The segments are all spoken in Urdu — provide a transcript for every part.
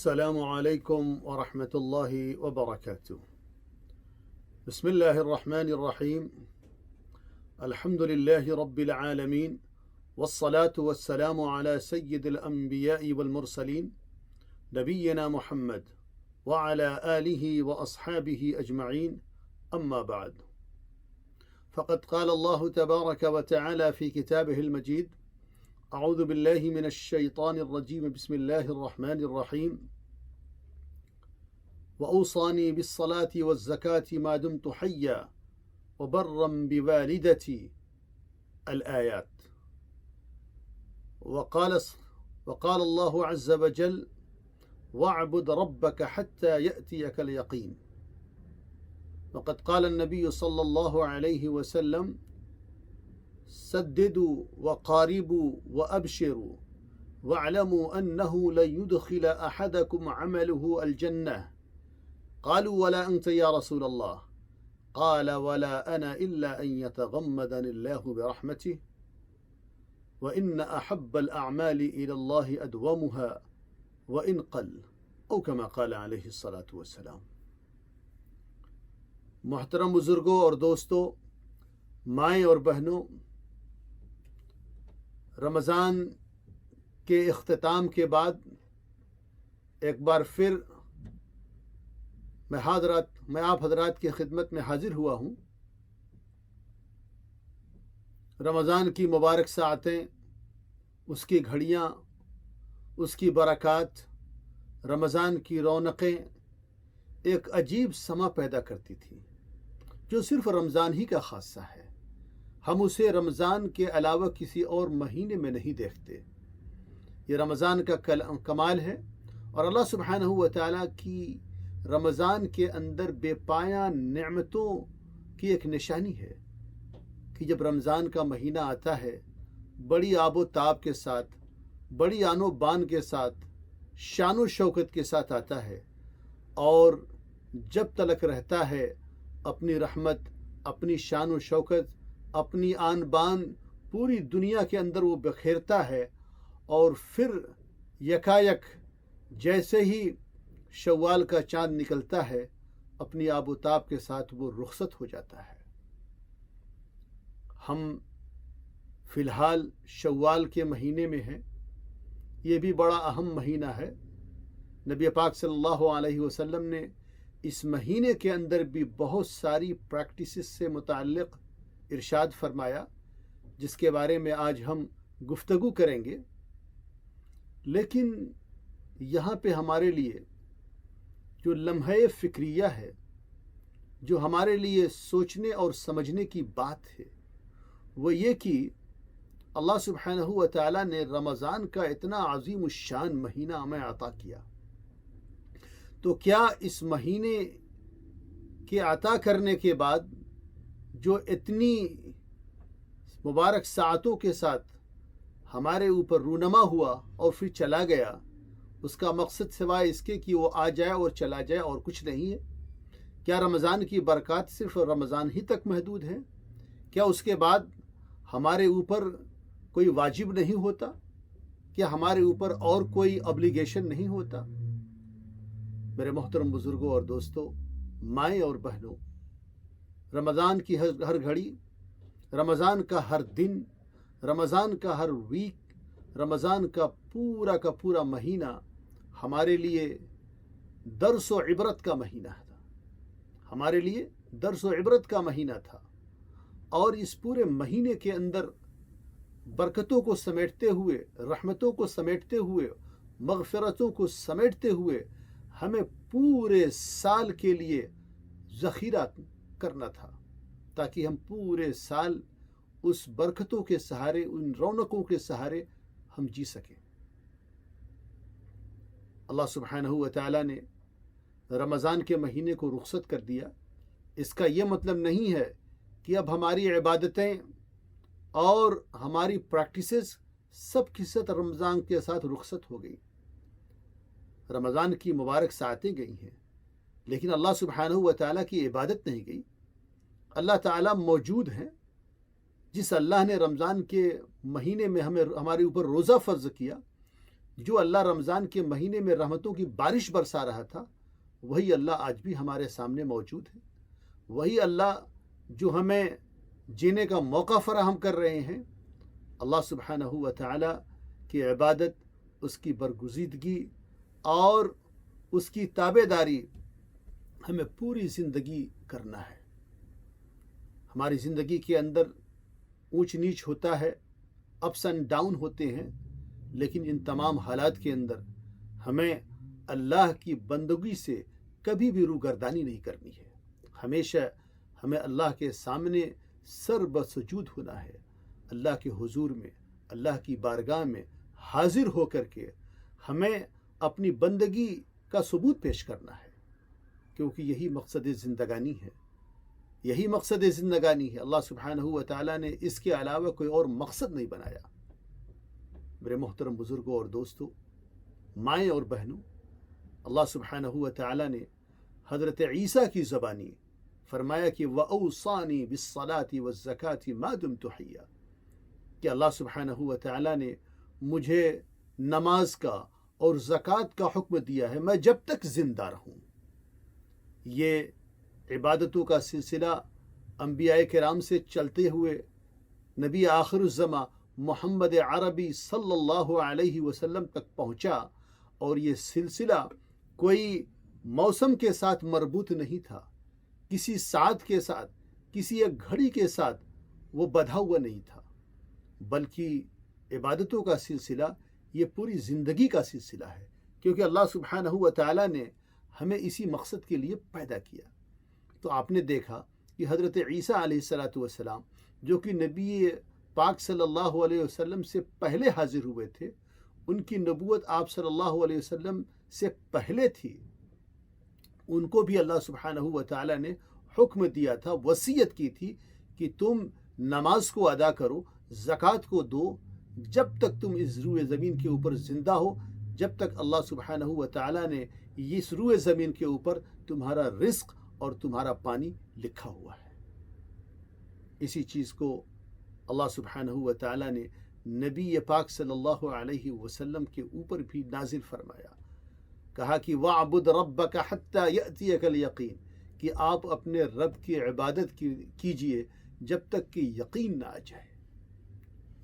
السلام عليكم ورحمة الله وبركاته. بسم الله الرحمن الرحيم. الحمد لله رب العالمين، والصلاة والسلام على سيد الأنبياء والمرسلين نبينا محمد وعلى آله وأصحابه أجمعين، أما بعد، فقد قال الله تبارك وتعالى في كتابه المجيد: أعوذ بالله من الشيطان الرجيم، بسم الله الرحمن الرحيم: وأوصاني بالصلاة والزكاة ما دمت حيا وبرا بوالدتي، الآيات. وقال الله عز وجل: واعبد ربك حتى يأتيك اليقين. وقد قال النبي صلى الله عليه وسلم: سددوا وقاربوا وأبشروا واعلموا أنه لن يدخل أحدكم عمله الجنة. قالوا: ولا أنت يا رسول الله؟ قال: ولا أنا إلا أن يتغمدني الله برحمته، وإن أحب الأعمال إلى الله أدومها وإن قل، أو كما قال عليه الصلاة والسلام. محترم بزرگوں اور دوستوں، مائیں اور بہنوں، رمضان کے اختتام کے بعد ایک بار پھر میں آپ حضرات کی خدمت میں حاضر ہوا ہوں. رمضان کی مبارک ساعتیں، اس کی گھڑیاں، اس کی برکات، رمضان کی رونقیں ایک عجیب سما پیدا کرتی تھی جو صرف رمضان ہی کا خاصہ ہے. ہم اسے رمضان کے علاوہ کسی اور مہینے میں نہیں دیکھتے. یہ رمضان کا کمال ہے، اور اللہ سبحانہ و تعالیٰ کی رمضان کے اندر بے پایاں نعمتوں کی ایک نشانی ہے کہ جب رمضان کا مہینہ آتا ہے، بڑی آب و تاب کے ساتھ، بڑی آن و بان کے ساتھ، شان و شوکت کے ساتھ آتا ہے، اور جب تلک رہتا ہے اپنی رحمت، اپنی شان و شوکت، اپنی آن بان پوری دنیا کے اندر وہ بکھیرتا ہے، اور پھر یکایک جیسے ہی شوال کا چاند نکلتا ہے، اپنی آب و تاب کے ساتھ وہ رخصت ہو جاتا ہے. ہم فی الحال شوال کے مہینے میں ہیں. یہ بھی بڑا اہم مہینہ ہے. نبی پاک صلی اللہ علیہ وسلم نے اس مہینے کے اندر بھی بہت ساری پریکٹسز سے متعلق ارشاد فرمایا، جس کے بارے میں آج ہم گفتگو کریں گے. لیکن یہاں پہ ہمارے لیے جو لمحہ فکریہ ہے، جو ہمارے لیے سوچنے اور سمجھنے کی بات ہے، وہ یہ کہ اللہ سبحانہ و تعالیٰ نے رمضان کا اتنا عظیم الشان مہینہ ہمیں عطا کیا، تو کیا اس مہینے کے عطا کرنے کے بعد جو اتنی مبارک ساعتوں کے ساتھ ہمارے اوپر رونما ہوا اور پھر چلا گیا، اس کا مقصد سوائے اس کے کہ وہ آ جائے اور چلا جائے اور کچھ نہیں ہے؟ کیا رمضان کی برکات صرف رمضان ہی تک محدود ہیں؟ کیا اس کے بعد ہمارے اوپر کوئی واجب نہیں ہوتا؟ کیا ہمارے اوپر اور کوئی ابلیگیشن نہیں ہوتا؟ میرے محترم بزرگوں اور دوستوں، مائیں اور بہنوں، رمضان کی ہر گھڑی، رمضان کا ہر دن، رمضان کا ہر ویک، رمضان کا پورا مہینہ ہمارے لیے درس و عبرت کا مہینہ تھا. ہمارے لیے درس و عبرت کا مہینہ تھا، اور اس پورے مہینے کے اندر برکتوں کو سمیٹتے ہوئے، رحمتوں کو سمیٹتے ہوئے، مغفرتوں کو سمیٹتے ہوئے ہمیں پورے سال کے لیے ذخیرہ کرنا تھا، تاکہ ہم پورے سال اس برکتوں کے سہارے، ان رونقوں کے سہارے ہم جی سکیں. اللہ سبحانہ و تعالیٰ نے رمضان کے مہینے کو رخصت کر دیا. اس کا یہ مطلب نہیں ہے کہ اب ہماری عبادتیں اور ہماری پریکٹسز سب کی سب رمضان کے ساتھ رخصت ہو گئی. رمضان کی مبارک ساعتیں گئی ہیں، لیکن اللہ سبحانہ و تعالیٰ کی عبادت نہیں گئی. اللہ تعالیٰ موجود ہیں. جس اللہ نے رمضان کے مہینے میں ہمارے اوپر روزہ فرض کیا، جو اللہ رمضان کے مہینے میں رحمتوں کی بارش برسا رہا تھا، وہی اللہ آج بھی ہمارے سامنے موجود ہے. وہی اللہ جو ہمیں جینے کا موقع فراہم کر رہے ہیں. اللہ سبحانہ و تعالی کی عبادت، اس کی برگزیدگی اور اس کی تابع داری ہمیں پوری زندگی کرنا ہے. ہماری زندگی کے اندر اونچ نیچ ہوتا ہے، اپس اینڈ ڈاؤن ہوتے ہیں، لیکن ان تمام حالات کے اندر ہمیں اللہ کی بندگی سے کبھی بھی روگردانی نہیں کرنی ہے. ہمیشہ ہمیں اللہ کے سامنے سر بسجود ہونا ہے. اللہ کے حضور میں، اللہ کی بارگاہ میں حاضر ہو کر کے ہمیں اپنی بندگی کا ثبوت پیش کرنا ہے، کیونکہ یہی مقصد زندگانی ہے. یہی مقصد زندگانی ہے. اللہ سبحانہ و تعالیٰ نے اس کے علاوہ کوئی اور مقصد نہیں بنایا. میرے محترم بزرگوں اور دوستوں، مائیں اور بہنوں، اللہ سبحانہ و تعالیٰ نے حضرت عیسیٰ کی زبانی فرمایا کہ وَأَوْصَانِي بِالصَّلَاةِ وَالزَّكَاةِ مَا دُمْتُ حَيًّا، کہ اللہ سبحانہ و تعالیٰ نے مجھے نماز کا اور زکوٰۃ کا حکم دیا ہے میں جب تک زندہ رہوں. یہ عبادتوں کا سلسلہ انبیاء کرام سے چلتے ہوئے نبی آخر الزماں محمد عربی صلی اللہ علیہ وسلم تک پہنچا، اور یہ سلسلہ کوئی موسم کے ساتھ مربوط نہیں تھا، کسی ساعت کے ساتھ، کسی ایک گھڑی کے ساتھ وہ بدھا ہوا نہیں تھا، بلکہ عبادتوں کا سلسلہ یہ پوری زندگی کا سلسلہ ہے، کیونکہ اللہ سبحانہ و تعالیٰ نے ہمیں اسی مقصد کے لیے پیدا کیا. تو آپ نے دیکھا کہ حضرت عیسیٰ علیہ السلام جو کہ نبی پاک صلی اللہ علیہ وسلم سے پہلے حاضر ہوئے تھے، ان کی نبوت آپ صلی اللہ علیہ وسلم سے پہلے تھی. ان کو بھی اللہ سبحانہ و تعالیٰ نے حکم دیا تھا، وصیت کی تھی کہ تم نماز کو ادا کرو، زکوٰۃ کو دو، جب تک تم اس روئے زمین کے اوپر زندہ ہو، جب تک اللہ سبحانہ و تعالیٰ نے اس روئے زمین کے اوپر تمہارا رزق اور تمہارا پانی لکھا ہوا ہے. اسی چیز کو اللہ سبحانہ و تعالیٰ نے نبی پاک صلی اللہ علیہ وسلم کے اوپر بھی نازل فرمایا. کہا کہ وَاعْبُدْ رَبَّكَ حَتَّى يَأْتِيَكَ الْيَقِينُ، کہ آپ اپنے رب کی عبادت کیجئے جب تک کہ یقین نہ آ جائے.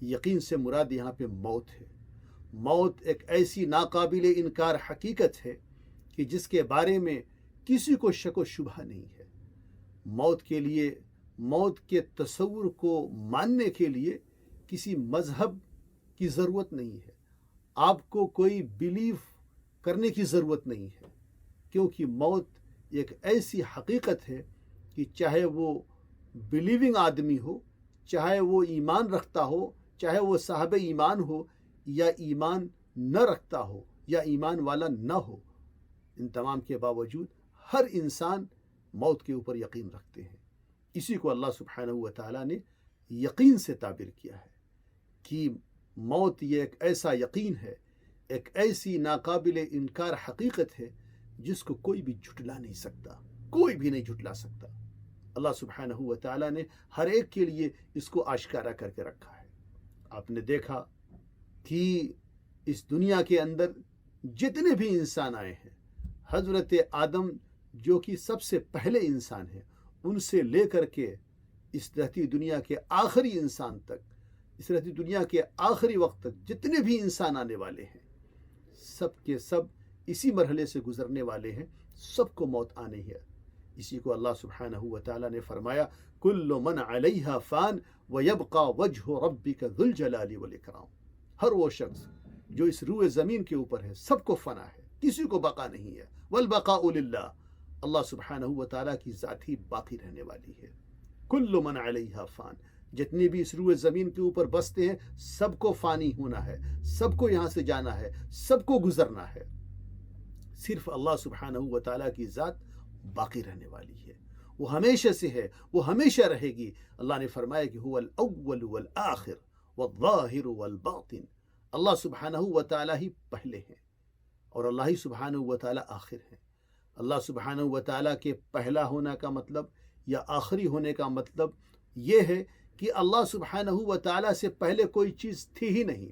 یقین سے مراد یہاں پہ موت ہے. موت ایک ایسی ناقابل انکار حقیقت ہے کہ جس کے بارے میں کسی کو شک و شبہ نہیں ہے. موت کے لیے، موت کے تصور کو ماننے کے لیے کسی مذہب کی ضرورت نہیں ہے. آپ کو کوئی بیلیو کرنے کی ضرورت نہیں ہے، کیونکہ موت ایک ایسی حقیقت ہے کہ چاہے وہ بلیونگ آدمی ہو، چاہے وہ ایمان رکھتا ہو، چاہے وہ صاحب ایمان ہو یا ایمان نہ رکھتا ہو یا ایمان والا نہ ہو، ان تمام کے باوجود ہر انسان موت کے اوپر یقین رکھتے ہیں. اسی کو اللہ سبحانہ و تعالیٰ نے یقین سے تعبیر کیا ہے کہ موت یہ ایک ایسا یقین ہے، ایک ایسی ناقابل انکار حقیقت ہے جس کو کوئی بھی جھٹلا نہیں سکتا، کوئی بھی نہیں جھٹلا سکتا. اللہ سبحانہ و تعالیٰ نے ہر ایک کے لیے اس کو آشکارا کر کے رکھا ہے. آپ نے دیکھا کہ اس دنیا کے اندر جتنے بھی انسان آئے ہیں، حضرت آدم جو کہ سب سے پہلے انسان ہیں، ان سے لے کر کے اس رہتی دنیا کے آخری انسان تک، اس رہتی دنیا کے آخری وقت تک جتنے بھی انسان آنے والے ہیں، سب کے سب اسی مرحلے سے گزرنے والے ہیں. سب کو موت آنی ہے. اسی کو اللہ سبحانہ و تعالیٰ نے فرمایا کل من علیہا فان ویبقى وجہ ربک ذو الجلال والاکرام. ہر وہ شخص جو اس روئے زمین کے اوپر ہے سب کو فنا ہے، کسی کو بقا نہیں ہے. والبقاء للہ، اللہ سبحانہ و تعالیٰ کی ذات ہی باقی رہنے والی ہے. کل من علیہا فان، جتنے بھی اس روئے زمین کے اوپر بستے ہیں سب کو فانی ہونا ہے، سب کو یہاں سے جانا ہے، سب کو گزرنا ہے. صرف اللہ سبحانہ و تعالیٰ کی ذات باقی رہنے والی ہے، وہ ہمیشہ سے ہے، وہ ہمیشہ رہے گی. اللہ نے فرمایا کہ هو الاول والآخر والظاہر والباطن. اللہ سبحانہ و تعالیٰ ہی پہلے ہیں اور اللہ ہی سبحانہ و تعالیٰ آخر ہیں. اللہ سبحانہ و تعالیٰ کے پہلا ہونے کا مطلب یا آخری ہونے کا مطلب یہ ہے کہ اللہ سبحانہ و تعالیٰ سے پہلے کوئی چیز تھی ہی نہیں.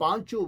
5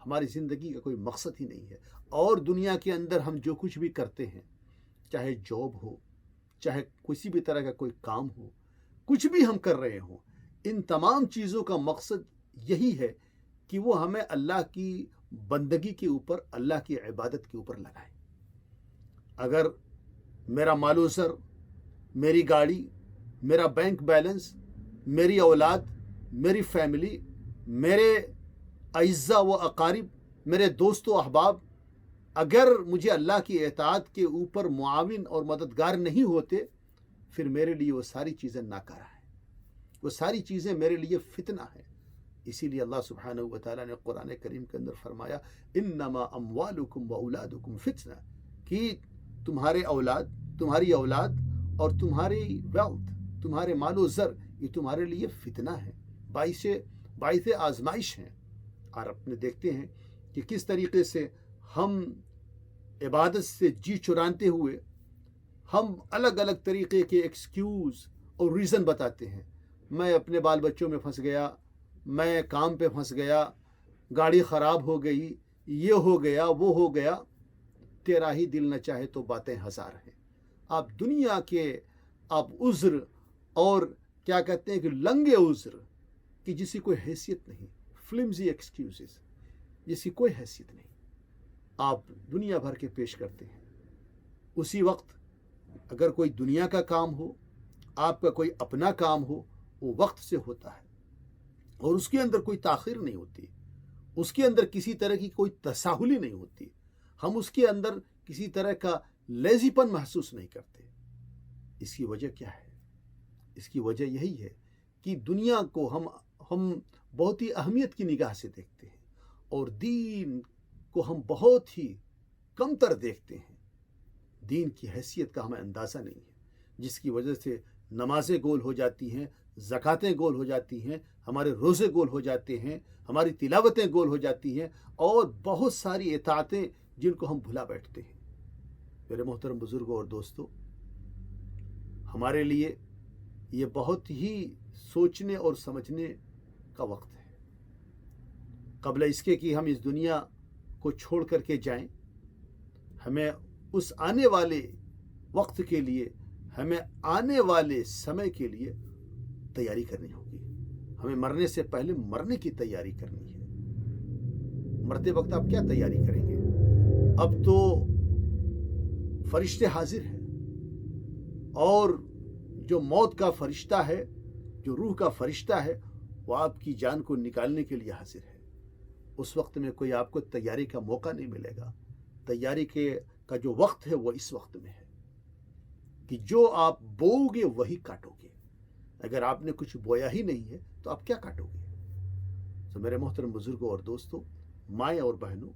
ہماری زندگی کا کوئی مقصد ہی نہیں ہے. اور دنیا کے اندر ہم جو کچھ بھی کرتے ہیں، چاہے جاب ہو، چاہے کسی بھی طرح کا کوئی کام ہو، کچھ بھی ہم کر رہے ہوں، ان تمام چیزوں کا مقصد یہی ہے کہ وہ ہمیں اللہ کی بندگی کے اوپر، اللہ کی عبادت کے اوپر لگائے. اگر میرا مال و زر، میری گاڑی، میرا بینک بیلنس، میری اولاد، میری فیملی، میرے اعزاء و اقارب، میرے دوست و احباب اگر مجھے اللہ کی اطاعت کے اوپر معاون اور مددگار نہیں ہوتے، پھر میرے لیے وہ ساری چیزیں ناکارہ ہیں، وہ ساری چیزیں میرے لیے فتنہ ہیں. اسی لیے اللہ سبحانہ و تعالیٰ نے قرآن کریم کے اندر فرمایا انما اموالکم و اولادکم فتنہ، کہ تمہارے اولاد، تمہاری اولاد اور تمہاری ویلتھ، تمہارے مال و زر، یہ تمہارے لیے فتنہ ہے، باعث آزمائش ہیں. اور اپنے دیکھتے ہیں کہ کس طریقے سے ہم عبادت سے جی چراتے ہوئے ہم الگ الگ طریقے کے ایکسکیوز اور ریزن بتاتے ہیں. میں اپنے بال بچوں میں پھنس گیا، میں کام پہ پھنس گیا، گاڑی خراب ہو گئی، یہ ہو گیا، وہ ہو گیا. تیرا ہی دل نہ چاہے تو باتیں ہزار ہیں. آپ دنیا کے عذر اور کیا کہتے ہیں کہ لنگے عذر کی جس کی کوئی حیثیت نہیں، فلمزی ایکسکیوزز جس کی کوئی حیثیت نہیں، آپ دنیا بھر کے پیش کرتے ہیں. اسی وقت اگر کوئی دنیا کا کام ہو، آپ کا کوئی اپنا کام ہو، وہ وقت سے ہوتا ہے اور اس کے اندر کوئی تاخیر نہیں ہوتی، اس کے اندر کسی طرح کی کوئی تساہلی نہیں ہوتی، ہم اس کے اندر کسی طرح کا لیزی پن محسوس نہیں کرتے. اس کی وجہ کیا ہے؟ اس کی وجہ یہی ہے کہ دنیا کو ہم بہت ہی اہمیت کی نگاہ سے دیکھتے ہیں اور دین کو ہم بہت ہی کم تر دیکھتے ہیں. دین کی حیثیت کا ہمیں اندازہ نہیں ہے، جس کی وجہ سے نمازیں گول ہو جاتی ہیں، زکاتیں گول ہو جاتی ہیں، ہمارے روزے گول ہو جاتے ہیں، ہماری تلاوتیں گول ہو جاتی ہیں اور بہت ساری اطاعتیں جن کو ہم بھلا بیٹھتے ہیں. میرے محترم بزرگوں اور دوستوں، ہمارے لیے یہ بہت ہی سوچنے اور سمجھنے کا وقت ہے. قبل اس کے کہ ہم اس دنیا کو چھوڑ کر کے جائیں، ہمیں اس آنے والے وقت کے لیے، ہمیں آنے والے سمے کے لیے تیاری کرنی ہوگی. ہمیں مرنے سے پہلے مرنے کی تیاری کرنی ہے. مرتے وقت آپ کیا تیاری کریں گے؟ اب تو فرشتے حاضر ہیں اور جو موت کا فرشتہ ہے، جو روح کا فرشتہ ہے، وہ آپ کی جان کو نکالنے کے لیے حاضر ہے. اس وقت میں کوئی آپ کو تیاری کا موقع نہیں ملے گا. تیاری کا جو وقت ہے وہ اس وقت میں ہے کہ جو آپ بوؤ گے وہی کاٹو گے. اگر آپ نے کچھ بویا ہی نہیں ہے تو آپ کیا کاٹو گے؟ تو میرے محترم بزرگوں اور دوستوں، مائیں اور بہنوں،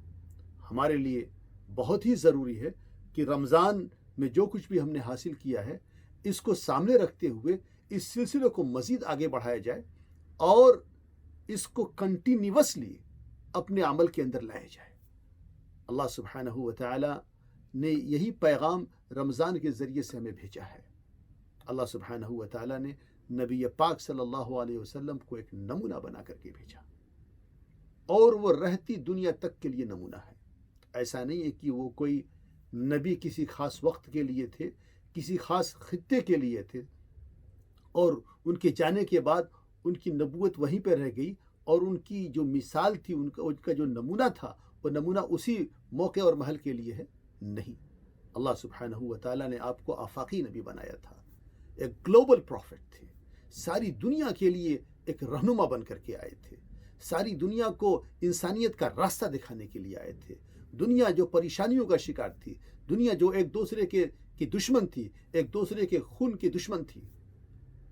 ہمارے لیے بہت ہی ضروری ہے کہ رمضان میں جو کچھ بھی ہم نے حاصل کیا ہے، اس کو سامنے رکھتے ہوئے اس سلسلے کو مزید آگے بڑھایا جائے اور اس کو کنٹینیوسلی اپنے عمل کے اندر لایا جائے. اللہ سبحانہ و تعالی نے یہی پیغام رمضان کے ذریعے سے ہمیں بھیجا ہے. اللہ سبحانہ و تعالی نے نبی پاک صلی اللہ علیہ وسلم کو ایک نمونہ بنا کر کے بھیجا اور وہ رہتی دنیا تک کے لیے نمونہ ہے. ایسا نہیں ہے کہ وہ کوئی نبی کسی خاص وقت کے لیے تھے، کسی خاص خطے کے لیے تھے اور ان کے جانے کے بعد ان کی نبوت وہیں پہ رہ گئی اور ان کی جو مثال تھی، ان کا جو نمونہ تھا، وہ نمونہ اسی موقع اور محل کے لیے ہے. نہیں، اللہ سبحانہ و تعالیٰ نے آپ کو آفاقی نبی بنایا تھا، ایک گلوبل پروفٹ تھے، ساری دنیا کے لیے ایک رہنما بن کر کے آئے تھے، ساری دنیا کو انسانیت کا راستہ دکھانے کے لیے آئے تھے. دنیا جو پریشانیوں کا شکار تھی، دنیا جو ایک دوسرے کی دشمن تھی، ایک دوسرے کے خون کی دشمن تھی،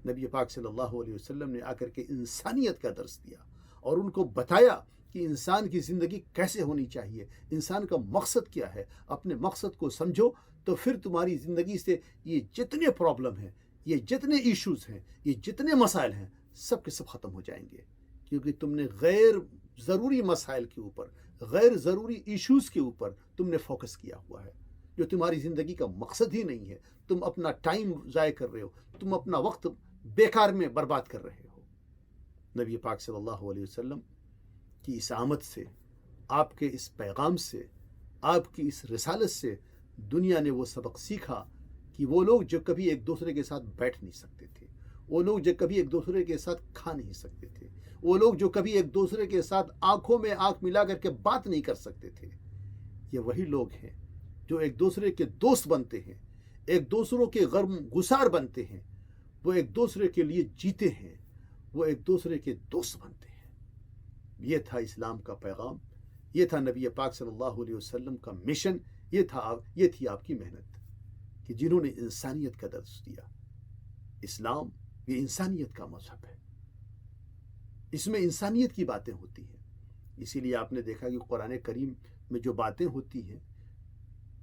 نبی پاک صلی اللہ علیہ وسلم نے آ کر کے انسانیت کا درس دیا اور ان کو بتایا کہ انسان کی زندگی کیسے ہونی چاہیے، انسان کا مقصد کیا ہے. اپنے مقصد کو سمجھو تو پھر تمہاری زندگی سے یہ جتنے پرابلم ہیں، یہ جتنے ایشوز ہیں، یہ جتنے مسائل ہیں، سب کے سب ختم ہو جائیں گے. کیونکہ تم نے غیر ضروری مسائل کے اوپر، غیر ضروری ایشوز کے اوپر تم نے فوکس کیا ہوا ہے، جو تمہاری زندگی کا مقصد ہی نہیں ہے. تم اپنا ٹائم ضائع کر رہے ہو، تم اپنا وقت بیکار میں برباد کر رہے ہو. نبی پاک صلی اللہ علیہ وسلم کی اس آمد سے آپ کے اس پیغام سے، آپ کی اس رسالت سے دنیا نے وہ سبق سیکھا کہ وہ لوگ جو کبھی ایک دوسرے کے ساتھ بیٹھ نہیں سکتے تھے، وہ لوگ جو کبھی ایک دوسرے کے ساتھ کھا نہیں سکتے تھے، وہ لوگ جو کبھی ایک دوسرے کے ساتھ آنکھوں میں آنکھ ملا کر کے بات نہیں کر سکتے تھے، یہ وہی لوگ ہیں جو ایک دوسرے کے دوست بنتے ہیں، ایک دوسروں کے غم گسار بنتے ہیں، وہ ایک دوسرے کے لیے جیتے ہیں، وہ ایک دوسرے کے دوست بنتے ہیں۔ یہ تھا اسلام کا پیغام، یہ تھا نبی پاک صلی اللہ علیہ وسلم کا مشن، یہ تھی آپ کی محنت کہ جنہوں نے انسانیت کا درس دیا۔ اسلام یہ انسانیت کا مذہب ہے، اس میں انسانیت کی باتیں ہوتی ہیں۔ اسی لیے آپ نے دیکھا کہ قرآن کریم میں جو باتیں ہوتی ہیں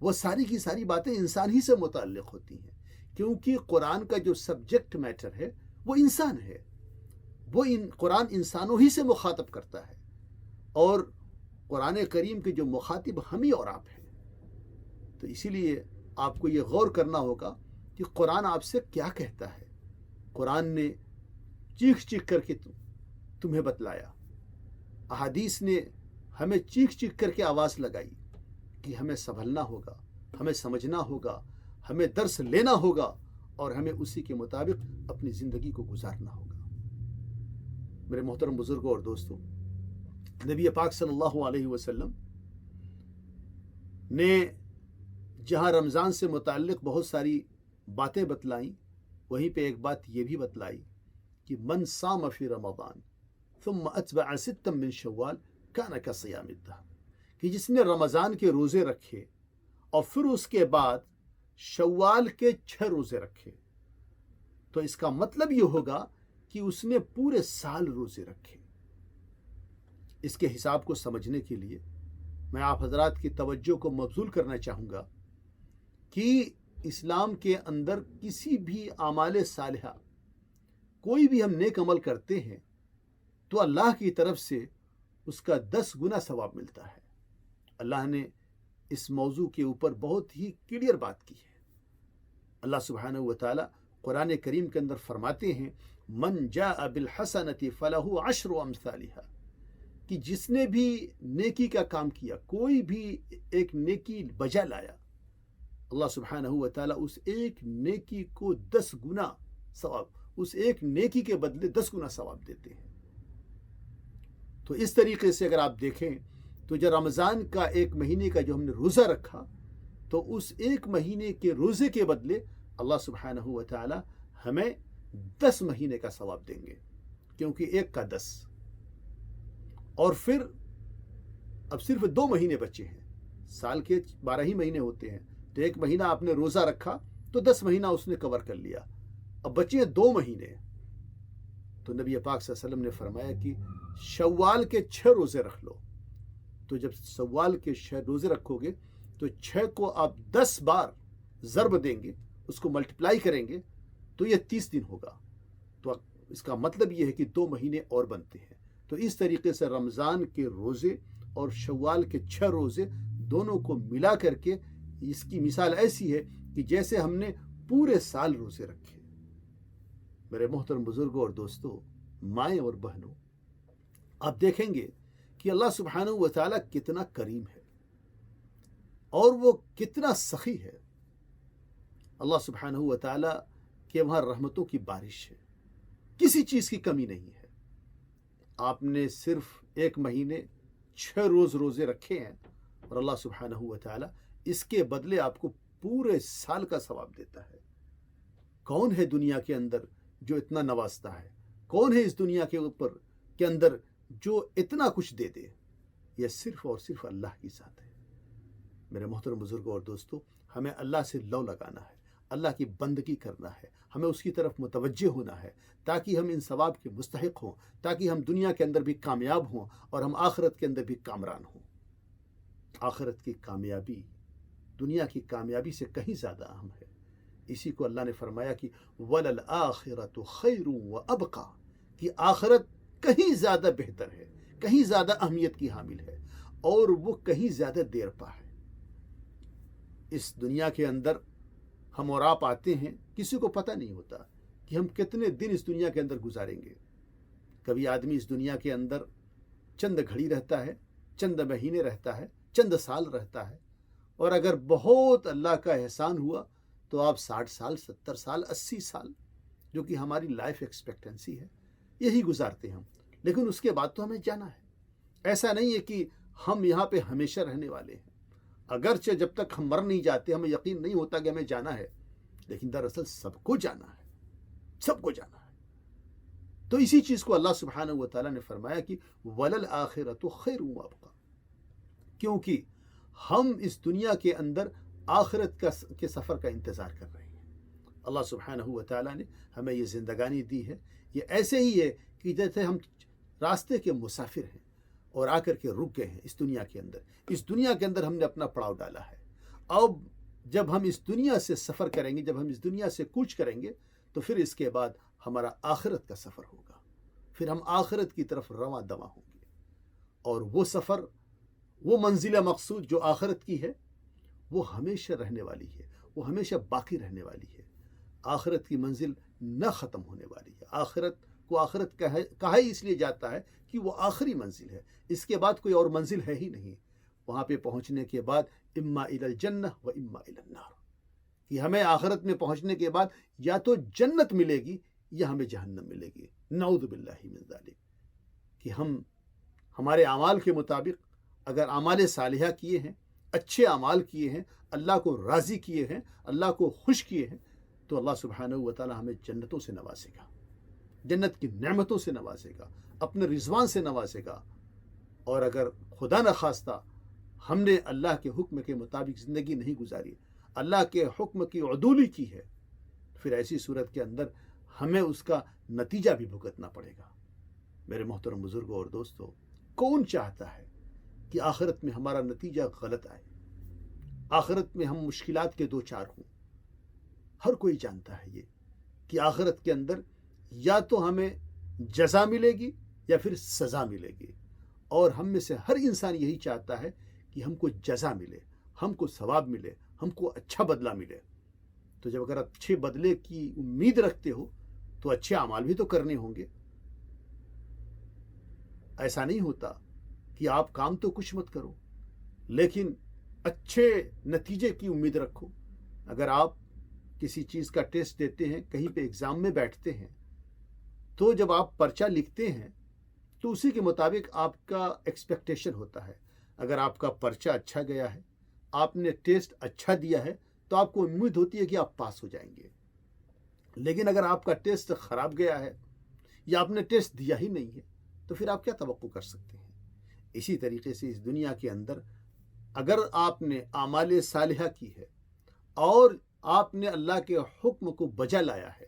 وہ ساری کی ساری باتیں انسان ہی سے متعلق ہوتی ہیں، کیونکہ قرآن کا جو سبجیکٹ میٹر ہے وہ انسان ہے، قرآن انسانوں ہی سے مخاطب کرتا ہے، اور قرآن کریم کے جو مخاطب ہم ہی اور آپ ہیں۔ تو اسی لیے آپ کو یہ غور کرنا ہوگا کہ قرآن آپ سے کیا کہتا ہے۔ قرآن نے چیخ چیخ کر کے تمہیں بتلایا، احادیث نے ہمیں چیخ چیخ کر کے آواز لگائی کہ ہمیں سنبھلنا ہوگا، ہمیں سمجھنا ہوگا، ہمیں درس لینا ہوگا، اور ہمیں اسی کے مطابق اپنی زندگی کو گزارنا ہوگا۔ میرے محترم بزرگوں اور دوستوں، نبی پاک صلی اللہ علیہ وسلم نے جہاں رمضان سے متعلق بہت ساری باتیں بتلائیں، وہیں پہ ایک بات یہ بھی بتلائی کہ من صام فی رمضان ثم اتبع ستا من شوال کان کصیام الدہر، کہ جس نے رمضان کے روزے رکھے اور پھر اس کے بعد شوال کے 6 روزے رکھے، تو اس کا مطلب یہ ہوگا کہ اس نے پورے سال روزے رکھے۔ اس کے حساب کو سمجھنے کے لیے میں آپ حضرات کی توجہ کو مبذول کرنا چاہوں گا کہ اسلام کے اندر کسی بھی اعمال صالحہ، کوئی بھی ہم نیک عمل کرتے ہیں تو اللہ کی طرف سے اس کا 10 گنا ثواب ملتا ہے۔ اللہ نے اس موضوع کے اوپر بہت ہی کلیئر بات کی ہے۔ اللہ سبحانہ و تعالی قرآن کریم کے اندر فرماتے ہیں من جاء بالحسنۃ فلہ 10 امثالھا، کہ جس نے بھی نیکی کا کام کیا، کوئی بھی ایک نیکی بجا لایا، اللہ سبحانہ و تعالی اس ایک نیکی کو 10 گنا ثواب، اس ایک نیکی کے بدلے 10 گنا ثواب دیتے ہیں۔ تو اس طریقے سے اگر آپ دیکھیں تو جو رمضان کا ایک مہینے کا جو ہم نے روزہ رکھا، تو اس ایک مہینے کے روزے کے بدلے اللہ سبحانہ و تعالی ہمیں 10 مہینے کا ثواب دیں گے، کیونکہ ایک کا 10، اور پھر اب صرف 2 مہینے بچے ہیں، سال کے 12 ہی مہینے ہوتے ہیں، تو ایک مہینہ آپ نے روزہ رکھا تو 10 مہینہ اس نے کور کر لیا، اب بچے ہیں 2 مہینے۔ تو نبی پاک صلی اللہ علیہ وسلم نے فرمایا کہ شوال کے 6 روزے رکھ لو۔ تو جب شوال کے 6 روزے رکھو گے تو 6 کو آپ 10 بار ضرب دیں گے، اس کو ملٹیپلائی کریں گے تو یہ 30 دن ہوگا۔ تو اس کا مطلب یہ ہے کہ 2 مہینے اور بنتے ہیں۔ تو اس طریقے سے رمضان کے روزے اور شوال کے 6 روزے دونوں کو ملا کر کے اس کی مثال ایسی ہے کہ جیسے ہم نے پورے سال روزے رکھے۔ میرے محترم بزرگوں اور دوستوں، مائیں اور بہنوں، آپ دیکھیں گے کہ اللہ سبحانہ و تعالیٰ کتنا کریم ہے اور وہ کتنا سخی ہے۔ اللہ سبحانہ و تعالیٰ کے وہاں رحمتوں کی بارش ہے، کسی چیز کی کمی نہیں ہے۔ آپ نے صرف ایک مہینے 6 روزے رکھے ہیں اور اللہ سبحانہ و تعالیٰ اس کے بدلے آپ کو پورے سال کا ثواب دیتا ہے۔ کون ہے دنیا کے اندر جو اتنا نوازتا ہے؟ کون ہے اس دنیا کے اوپر کے اندر جو اتنا کچھ دے دے؟ یہ صرف اور صرف اللہ کی ذات ہے۔ میرے محترم بزرگوں اور دوستوں، ہمیں اللہ سے لو لگانا ہے، اللہ کی بندگی کرنا ہے، ہمیں اس کی طرف متوجہ ہونا ہے تاکہ ہم ان ثواب کے مستحق ہوں، تاکہ ہم دنیا کے اندر بھی کامیاب ہوں اور ہم آخرت کے اندر بھی کامران ہوں۔ آخرت کی کامیابی دنیا کی کامیابی سے کہیں زیادہ اہم ہے۔ اسی کو اللہ نے فرمایا کہ وَلَلْآخِرَةُ خَيْرٌ وَأَبْقَىٰ، کہ آخرت کہیں زیادہ بہتر ہے، کہیں زیادہ اہمیت کی حامل ہے، اور وہ کہیں زیادہ دیر پا ہے۔ اس دنیا کے اندر ہم اور آپ آتے ہیں، کسی کو پتہ نہیں ہوتا کہ ہم کتنے دن اس دنیا کے اندر گزاریں گے۔ کبھی آدمی اس دنیا کے اندر چند گھڑی رہتا ہے، چند مہینے رہتا ہے، چند سال رہتا ہے، اور اگر بہت اللہ کا احسان ہوا تو آپ 60 سال، 70 سال، 80 سال، جو کہ ہماری لائف ایکسپیکٹنسی ہے، یہی گزارتے ہیں ہم. لیکن اس کے بعد تو ہمیں جانا ہے. ایسا نہیں ہے کہ ہم یہاں پہ ہمیشہ رہنے والے ہیں. اگرچہ جب تک ہم مر نہیں جاتے ہمیں یقین نہیں ہوتا کہ ہمیں جانا ہے، لیکن دراصل سب کو جانا ہے، سب کو جانا ہے. تو اسی چیز کو اللہ سبحانہ و تعالیٰ نے فرمایا کہ وَلَلْآخِرَةُ خَيْرٌ وَأَبْقَىٰ، کیونکہ ہم اس دنیا کے اندر آخرت کے سفر کا انتظار کر رہے ہیں. اللہ سبحانہ و تعالیٰ نے ہمیں یہ زندگانی دی ہے. یہ ایسے ہی ہے کہ جیسے ہم راستے کے مسافر ہیں اور آ کر کے رک گئے ہیں اس دنیا کے اندر. اس دنیا کے اندر ہم نے اپنا پڑاؤ ڈالا ہے. اب جب ہم اس دنیا سے سفر کریں گے، جب ہم اس دنیا سے کوچ کریں گے، تو پھر اس کے بعد ہمارا آخرت کا سفر ہوگا. پھر ہم آخرت کی طرف رواں دواں ہوں گے، اور وہ سفر، وہ منزل مقصود جو آخرت کی ہے، وہ ہمیشہ رہنے والی ہے، وہ ہمیشہ باقی رہنے والی ہے. آخرت کی منزل نہ ختم ہونے والی ہے. آخرت کو آخرت کہا ہی اس لیے جاتا ہے کہ وہ آخری منزل ہے. اس کے بعد کوئی اور منزل ہے ہی نہیں. وہاں پہ پہنچنے کے بعد اما الی الجنہ و اما الی النار، کہ ہمیں آخرت میں پہنچنے کے بعد یا تو جنت ملے گی یا ہمیں جہنم ملے گی. نعوذ باللہ من ذالک. کہ ہم ہمارے اعمال کے مطابق اگر اعمال صالحہ کیے ہیں، اچھے اعمال کیے ہیں، اللہ کو راضی کیے ہیں، اللہ کو خوش کیے ہیں، تو اللہ سبحانہ و تعالی ہمیں جنتوں سے نوازے گا، جنت کی نعمتوں سے نوازے گا، اپنے رضوان سے نوازے گا. اور اگر خدا نخواستہ ہم نے اللہ کے حکم کے مطابق زندگی نہیں گزاری، اللہ کے حکم کی عدولی کی ہے، پھر ایسی صورت کے اندر ہمیں اس کا نتیجہ بھی بھگتنا پڑے گا. میرے محترم بزرگوں اور دوستوں، کون چاہتا ہے کہ آخرت میں ہمارا نتیجہ غلط آئے، آخرت میں ہم مشکلات کے دو چار ہوں؟ ہر کوئی جانتا ہے یہ کہ آخرت کے اندر یا تو ہمیں جزا ملے گی یا پھر سزا ملے گی. اور ہم میں سے ہر انسان یہی چاہتا ہے کہ ہم کو جزا ملے، ہم کو ثواب ملے، ہم کو اچھا بدلہ ملے. تو جب اگر اچھے بدلے کی امید رکھتے ہو تو اچھے اعمال بھی تو کرنے ہوں گے. ایسا نہیں ہوتا کہ آپ کام تو کچھ مت کرو لیکن اچھے نتیجے کی امید رکھو. اگر آپ کسی چیز کا ٹیسٹ دیتے ہیں، کہیں پہ ایگزام میں بیٹھتے ہیں، تو جب آپ پرچہ لکھتے ہیں تو اسی کے مطابق آپ کا ایکسپیکٹیشن ہوتا ہے. اگر آپ کا پرچہ اچھا گیا ہے، آپ نے ٹیسٹ اچھا دیا ہے، تو آپ کو امید ہوتی ہے کہ آپ پاس ہو جائیں گے. لیکن اگر آپ کا ٹیسٹ خراب گیا ہے یا آپ نے ٹیسٹ دیا ہی نہیں ہے، تو پھر آپ کیا توقع کر سکتے ہیں؟ اسی طریقے سے اس دنیا کے اندر اگر آپ نے اعمال صالحہ کی ہے اور آپ نے اللہ کے حکم کو بجا لایا ہے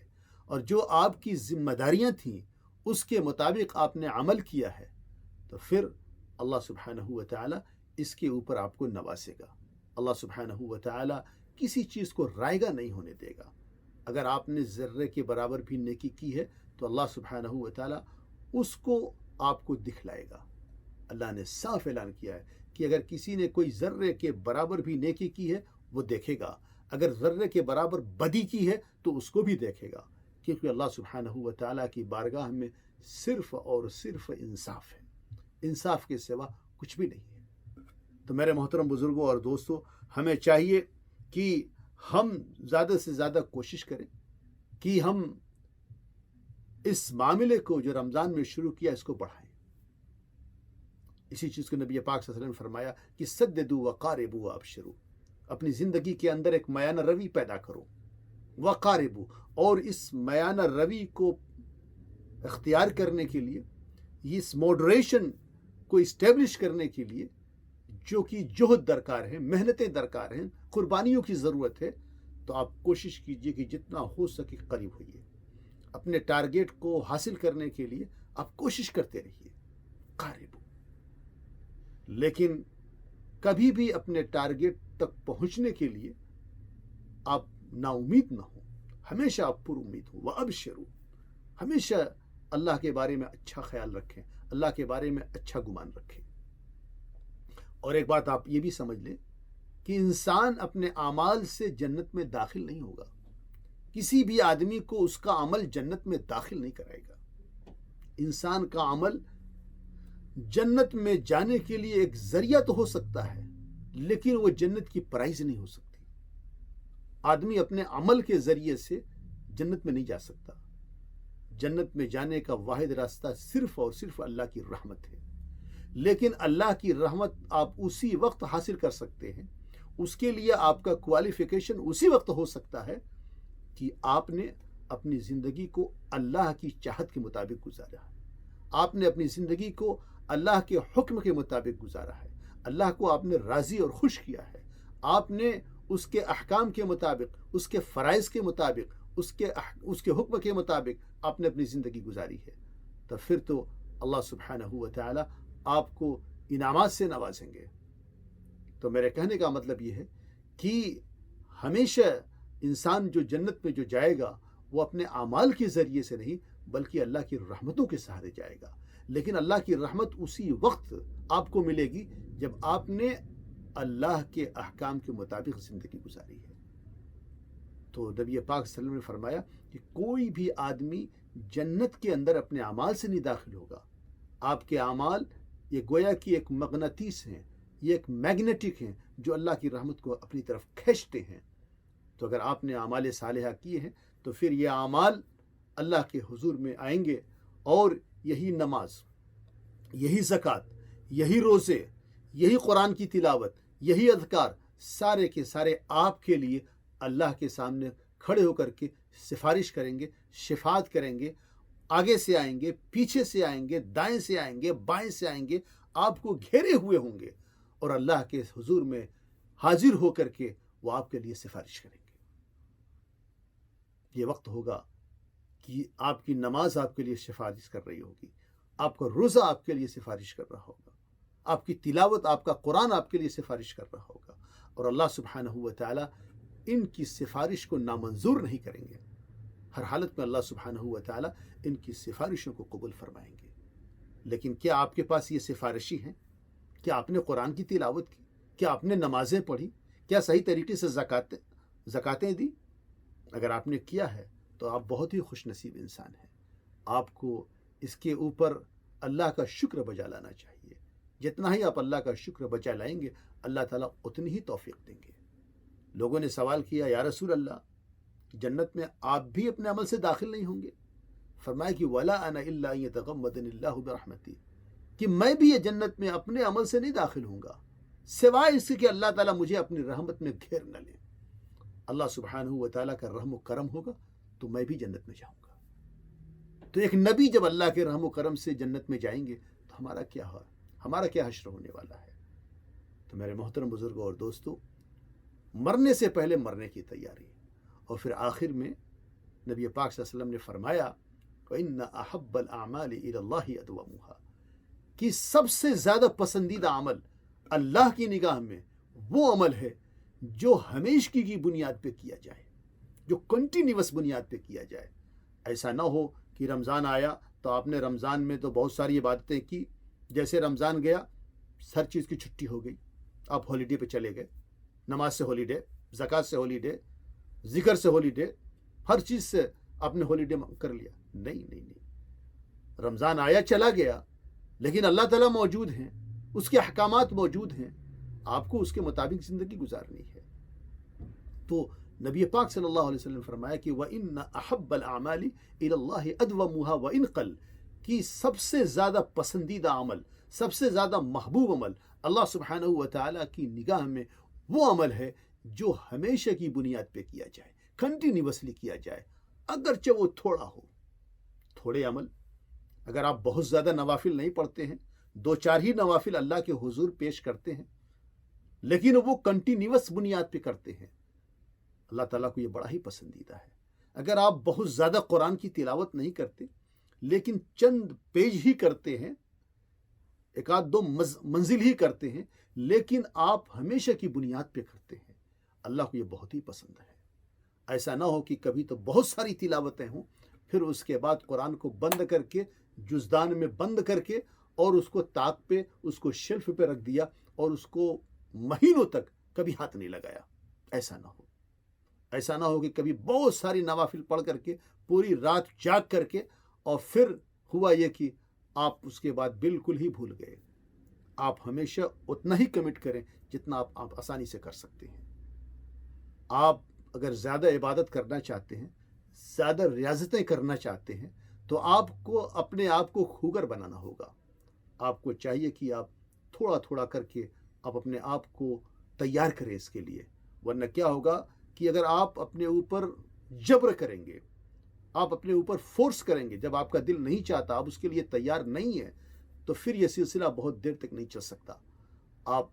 اور جو آپ کی ذمہ داریاں تھیں اس کے مطابق آپ نے عمل کیا ہے، تو پھر اللہ سبحانہ و تعالی اس کے اوپر آپ کو نوازے گا. اللہ سبحانہ و تعالی کسی چیز کو رائیگا نہیں ہونے دے گا. اگر آپ نے ذرے کے برابر بھی نیکی کی ہے تو اللہ سبحانہ و تعالی اس کو آپ کو دکھلائے گا. اللہ نے صاف اعلان کیا ہے کہ اگر کسی نے کوئی ذرے کے برابر بھی نیکی کی ہے وہ دیکھے گا، اگر ذرے کے برابر بدی کی ہے تو اس کو بھی دیکھے گا، کیونکہ اللہ سبحانہ و تعالیٰ کی بارگاہ میں صرف اور صرف انصاف ہے. انصاف کے سوا کچھ بھی نہیں ہے. تو میرے محترم بزرگوں اور دوستوں، ہمیں چاہیے کہ ہم زیادہ سے زیادہ کوشش کریں کہ ہم اس معاملے کو جو رمضان میں شروع کیا اس کو بڑھائیں. اسی چیز کو نبی پاک صلی اللہ علیہ وسلم نے فرمایا کہ سددوا وقاربوا وابشروا. اپنی زندگی کے اندر ایک میانہ روی پیدا کرو، وقاربوا، اور اس میانہ روی کو اختیار کرنے کے لیے، اس موڈریشن کو اسٹیبلش کرنے کے لیے جو کہ جہد درکار ہے، محنتیں درکار ہیں، قربانیوں کی ضرورت ہے، تو آپ کوشش کیجئے کہ جتنا ہو سکے قریب ہوئیے. اپنے ٹارگیٹ کو حاصل کرنے کے لیے آپ کوشش کرتے رہیے، قارب. لیکن کبھی بھی اپنے ٹارگیٹ تک پہنچنے کے لیے آپ نا امید نہ ہوں، ہمیشہ آپ پر امید ہوں. وابشروا، ہمیشہ اللہ کے بارے میں اچھا خیال رکھیں، اللہ کے بارے میں اچھا گمان رکھیں. اور ایک بات آپ یہ بھی سمجھ لیں کہ انسان اپنے اعمال سے جنت میں داخل نہیں ہوگا. کسی بھی آدمی کو اس کا عمل جنت میں داخل نہیں کرائے گا. انسان کا عمل جنت میں جانے کے لیے ایک ذریعہ تو ہو سکتا ہے، لیکن وہ جنت کی پرائز نہیں ہو سکتی۔ آدمی اپنے عمل کے ذریعے سے جنت میں نہیں جا سکتا۔ جنت میں جانے کا واحد راستہ صرف اور صرف اللہ کی رحمت ہے، لیکن اللہ کی رحمت آپ اسی وقت حاصل کر سکتے ہیں، اس کے لیے آپ کا کوالیفیکیشن اسی وقت ہو سکتا ہے کہ آپ نے اپنی زندگی کو اللہ کی چاہت کے مطابق گزارا ہے، آپ نے اپنی زندگی کو اللہ کے حکم کے مطابق گزارا ہے، اللہ کو آپ نے راضی اور خوش کیا ہے، آپ نے اس کے احکام کے مطابق، اس کے فرائض کے مطابق، اس کے حکم کے مطابق آپ نے اپنی زندگی گزاری ہے، تو پھر تو اللہ سبحانہ و تعالی آپ کو انعامات سے نوازیں گے۔ تو میرے کہنے کا مطلب یہ ہے کہ ہمیشہ انسان جو جنت میں جو جائے گا وہ اپنے اعمال کے ذریعے سے نہیں بلکہ اللہ کی رحمتوں کے سہارے جائے گا، لیکن اللہ کی رحمت اسی وقت آپ کو ملے گی جب آپ نے اللہ کے احکام کے مطابق زندگی گزاری ہے۔ تو نبی پاک صلی اللہ علیہ وسلم نے فرمایا کہ کوئی بھی آدمی جنت کے اندر اپنے اعمال سے نہیں داخل ہوگا۔ آپ کے اعمال یہ گویا کہ ایک مغناطیس ہیں، یہ ایک میگنیٹک ہیں جو اللہ کی رحمت کو اپنی طرف کھینچتے ہیں۔ تو اگر آپ نے اعمال صالحہ کیے ہیں تو پھر یہ اعمال اللہ کے حضور میں آئیں گے، اور یہی نماز، یہی زکوٰۃ، یہی روزے، یہی قرآن کی تلاوت، یہی اذکار، سارے کے سارے آپ کے لیے اللہ کے سامنے کھڑے ہو کر کے سفارش کریں گے، شفاعت کریں گے، آگے سے آئیں گے، پیچھے سے آئیں گے، دائیں سے آئیں گے، بائیں سے آئیں گے، آپ کو گھیرے ہوئے ہوں گے، اور اللہ کے حضور میں حاضر ہو کر کے وہ آپ کے لیے سفارش کریں گے۔ یہ وقت ہوگا کہ آپ کی نماز آپ کے لیے سفارش کر رہی ہوگی، آپ کا روزہ آپ کے لیے سفارش کر رہا ہوگا، آپ کی تلاوت، آپ کا قرآن آپ کے لیے سفارش کر رہا ہوگا، اور اللہ سبحانہ و تعالی ان کی سفارش کو نامنظور نہیں کریں گے۔ ہر حالت میں اللہ سبحانہ و تعالی ان کی سفارشوں کو قبول فرمائیں گے۔ لیکن کیا آپ کے پاس یہ سفارشی ہیں؟ کیا آپ نے قرآن کی تلاوت کی؟ کیا آپ نے نمازیں پڑھی؟ کیا صحیح طریقے سے زکاتیں دی؟ اگر آپ نے کیا ہے تو آپ بہت ہی خوش نصیب انسان ہیں۔ آپ کو اس کے اوپر اللہ کا شکر بجا لانا چاہیے۔ جتنا ہی آپ اللہ کا شکر بجا لائیں گے اللہ تعالیٰ اتنی ہی توفیق دیں گے۔ لوگوں نے سوال کیا، یا رسول اللہ، جنت میں آپ بھی اپنے عمل سے داخل نہیں ہوں گے؟ فرمایا کہ ولا انا الا ان يتغمدني الله برحمتي، کہ میں بھی یہ جنت میں اپنے عمل سے نہیں داخل ہوں گا سوائے اس کے کہ اللہ تعالیٰ مجھے اپنی رحمت میں گھیر نہ لے۔ اللہ سبحانہ و تعالیٰ کا رحم و کرم ہوگا تو میں بھی جنت میں جاؤں گا۔ تو ایک نبی جب اللہ کے رحم و کرم سے جنت میں جائیں گے تو ہمارا کیا حشر ہونے والا ہے؟ تو میرے محترم بزرگوں اور دوستوں، مرنے سے پہلے مرنے کی تیاری، اور پھر آخر میں نبی پاک صلی اللہ علیہ وسلم نے فرمایا وَإِنَّ أَحَبَّ الْأَعْمَالِ إِلَى اللَّهِ أَدْوَمُهَا، کہ سب سے زیادہ پسندیدہ عمل اللہ کی نگاہ میں وہ عمل ہے جو ہمیشگی کی بنیاد پہ کیا جائے، جو کنٹینیوس بنیاد پہ کیا جائے۔ ایسا نہ ہو کہ رمضان آیا تو آپ نے رمضان میں تو بہت ساری عبادتیں کی، جیسے رمضان گیا ہر چیز کی چھٹی ہو گئی، آپ ہالیڈے پہ چلے گئے، نماز سے ہالیڈے، زکوٰۃ سے ہالیڈے، ذکر سے ہالیڈے، ہر چیز سے آپ نے ہالیڈے کر لیا۔ نہیں، رمضان آیا چلا گیا، لیکن اللہ تعالیٰ موجود ہیں، اس کے احکامات موجود ہیں، آپ کو اس کے مطابق زندگی گزارنی ہے۔ تو نبی پاک صلی اللہ علیہ وسلم نے فرمایا کہ وَإِنَّ أَحَبَّ الْأَعْمَالِ إِلَى اللَّهِ أَدْوَمُهَا وَإِنْ قَلَّ، کہ سب سے زیادہ پسندیدہ عمل، سب سے زیادہ محبوب عمل اللہ سبحانہ و تعالیٰ کی نگاہ میں وہ عمل ہے جو ہمیشہ کی بنیاد پہ کیا جائے، کنٹینیوسلی کیا جائے، اگرچہ وہ تھوڑا ہو۔ تھوڑے عمل، اگر آپ بہت زیادہ نوافل نہیں پڑھتے ہیں، 2-4 ہی نوافل اللہ کے حضور پیش کرتے ہیں، لیکن وہ کنٹینیوس بنیاد پہ کرتے ہیں، اللہ تعالیٰ کو یہ بڑا ہی پسندیدہ ہے۔ اگر آپ بہت زیادہ قرآن کی تلاوت نہیں کرتے لیکن چند پیج ہی کرتے ہیں، 1-2 منزل ہی کرتے ہیں، لیکن آپ ہمیشہ کی بنیاد پہ کرتے ہیں، اللہ کو یہ بہت ہی پسند ہے۔ ایسا نہ ہو کہ کبھی تو بہت ساری تلاوتیں ہوں، پھر اس کے بعد قرآن کو بند کر کے، جزدان میں بند کر کے، اور اس کو طاق پہ، اس کو شیلف پہ رکھ دیا، اور اس کو مہینوں تک کبھی ہاتھ نہیں لگایا۔ ایسا نہ ہو کہ کبھی بہت ساری نوافل پڑھ کر کے، پوری رات جاگ کر کے، اور پھر ہوا یہ کہ آپ اس کے بعد بالکل ہی بھول گئے. آپ ہمیشہ اتنا ہی کمٹ کریں جتنا آپ آسانی سے کر سکتے ہیں. آپ اگر زیادہ عبادت کرنا چاہتے ہیں، زیادہ ریاضتیں کرنا چاہتے ہیں، تو آپ کو اپنے آپ کو خوگر بنانا ہوگا. آپ کو چاہیے کہ آپ تھوڑا تھوڑا کر کے آپ اپنے آپ کو تیار کریں اس کے لیے. ورنہ کیا ہوگا کہ اگر آپ اپنے اوپر جبر کریں گے، آپ اپنے اوپر فورس کریں گے، جب آپ کا دل نہیں چاہتا، آپ اس کے لیے تیار نہیں ہے، تو پھر یہ سلسلہ بہت دیر تک نہیں چل سکتا. آپ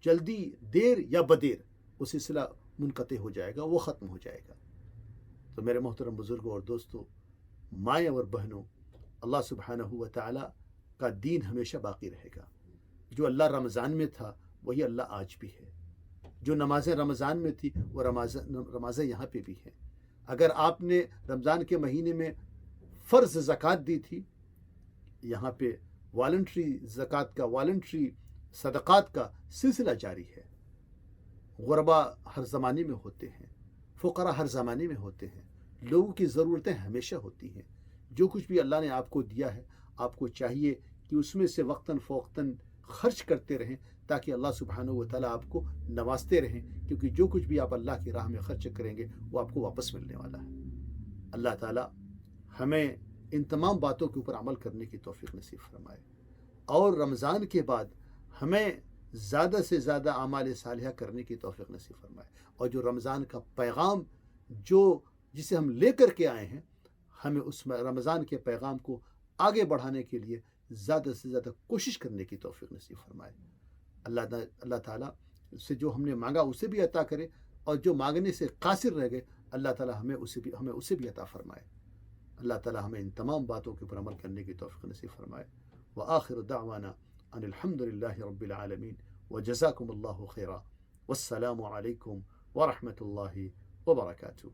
جلدی دیر یا بدیر وہ سلسلہ منقطع ہو جائے گا، وہ ختم ہو جائے گا. تو میرے محترم بزرگوں اور دوستوں، مائیں اور بہنوں، اللہ سبحانہ و تعالی کا دین ہمیشہ باقی رہے گا. جو اللہ رمضان میں تھا وہی اللہ آج بھی ہے. جو نمازیں رمضان میں تھی وہ نمازیں یہاں پہ بھی ہیں. اگر آپ نے رمضان کے مہینے میں فرض زکوٰۃ دی تھی، یہاں پہ والنٹری زکوٰۃ کا، والنٹری صدقات کا سلسلہ جاری ہے. غربا ہر زمانے میں ہوتے ہیں، فقراء ہر زمانے میں ہوتے ہیں، لوگوں کی ضرورتیں ہمیشہ ہوتی ہیں. جو کچھ بھی اللہ نے آپ کو دیا ہے، آپ کو چاہیے کہ اس میں سے وقتاً فوقتاً خرچ کرتے رہیں، تاکہ اللہ سبحانہ و تعالیٰ آپ کو نوازتے رہیں. کیونکہ جو کچھ بھی آپ اللہ کی راہ میں خرچ کریں گے وہ آپ کو واپس ملنے والا ہے. اللہ تعالیٰ ہمیں ان تمام باتوں کے اوپر عمل کرنے کی توفیق نصیب فرمائے، اور رمضان کے بعد ہمیں زیادہ سے زیادہ اعمال صالحہ کرنے کی توفیق نصیب فرمائے. اور جو رمضان کا پیغام جسے ہم لے کر کے آئے ہیں، ہمیں اس رمضان کے پیغام کو آگے بڑھانے کے لیے زیادہ سے زیادہ کوشش کرنے کی توفیق نصیب فرمائے. اللہ تعالیٰ سے جو ہم نے مانگا اسے بھی عطا کرے، اور جو مانگنے سے قاصر رہ گئے اللہ تعالیٰ ہمیں اسے بھی عطا فرمائے. اللہ تعالیٰ ہمیں ان تمام باتوں کے اوپر عمل کرنے کی توفیق نصیب فرمائے. وآخر دعوانا ان الحمد للہ رب العالمین وجزاکم اللہ خیرا والسلام علیکم ورحمۃ اللہ وبرکاتہ.